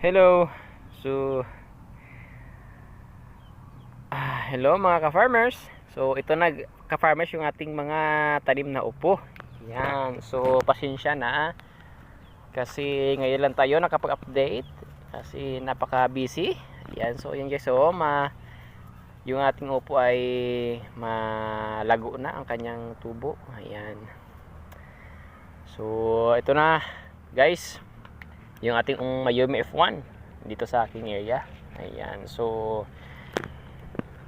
Hello. So, hello mga ka-farmers. So, ito na ka-farmers yung ating mga tanim na upo. Yan. So, pasensya na kasi ngayon lang tayo nakapag-update kasi napaka-busy. Yan. So, yan guys. So, yung ating upo ay malago na ang kanyang tubo. Ayan. So, ito na guys. Yung ating Mayumi F1 dito sa aking area. Ayan. So,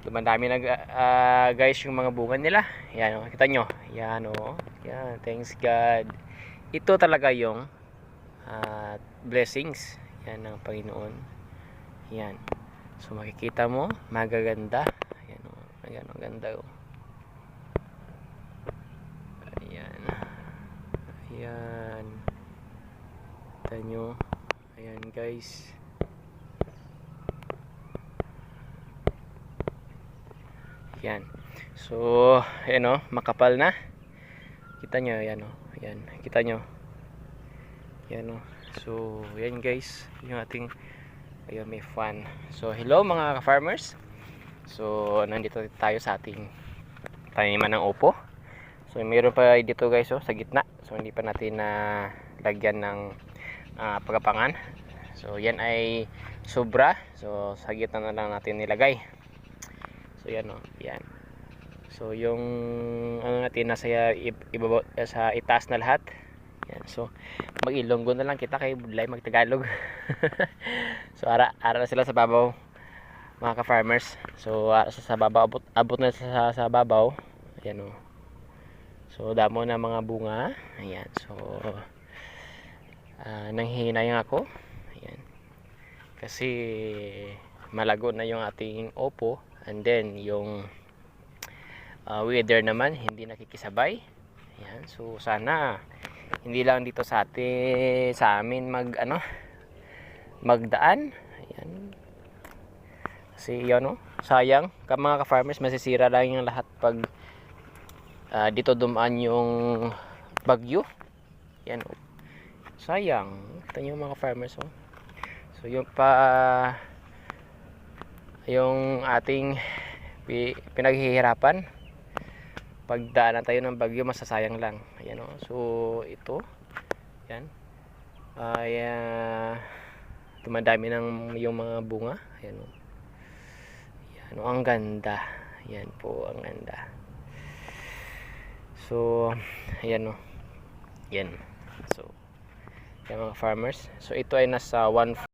dumadami na guys yung mga bunga nila. Yan, kita nyo. Yan yan, thanks God. Ito talaga yung blessings yan ng Panginoon. Yan. So makikita mo, magaganda. Ayan ayan, maganda Ayan. Ayan. Kita nyo. Ayan guys. Yan. So, ayan makapal na. Kita nyo, ayan Ayan, kita nyo. Ayan So, ayan guys, yung ating may fan. So, hello mga ka-farmers. So, nandito tayo sa ating taniman ng upo. So, mayroon pa dito guys sa gitna. So, hindi pa natin lagyan ng pagapangan. So, yan ay sobra. So, sa gitna na lang natin nilagay. So yan yan. So yung natin nasa ibabaw sa itaas na lahat. Yan. So mag-Ilonggo na lang kita kay Budlay mag-Tagalog. So ara na sila sa babaw mga ka-farmers. So sa babaw abot na sa babaw. Ayan So damo na mga bunga. Ayan. So nanghihinayang ako. Ayan. Kasi malago na yung ating opo. And then yung weather naman hindi nakikisabay. Ayan, so sana hindi lang dito sa amin magdaan. Ayan. Kasi sayang mga ka-farmers, masisira lang yung lahat pag dito dumaan yung bagyo. Ayan sayang. Ito yung mga farmers So yung ating pinaghihirapan pagdaanan tayo ng bagyo, masasayang lang. Ayan So ito yan dumadami ng yung mga bunga. Ayan yan ang ganda. Yan po ang ganda. So ayan yan. So yan mga farmers. So ito ay nasa 1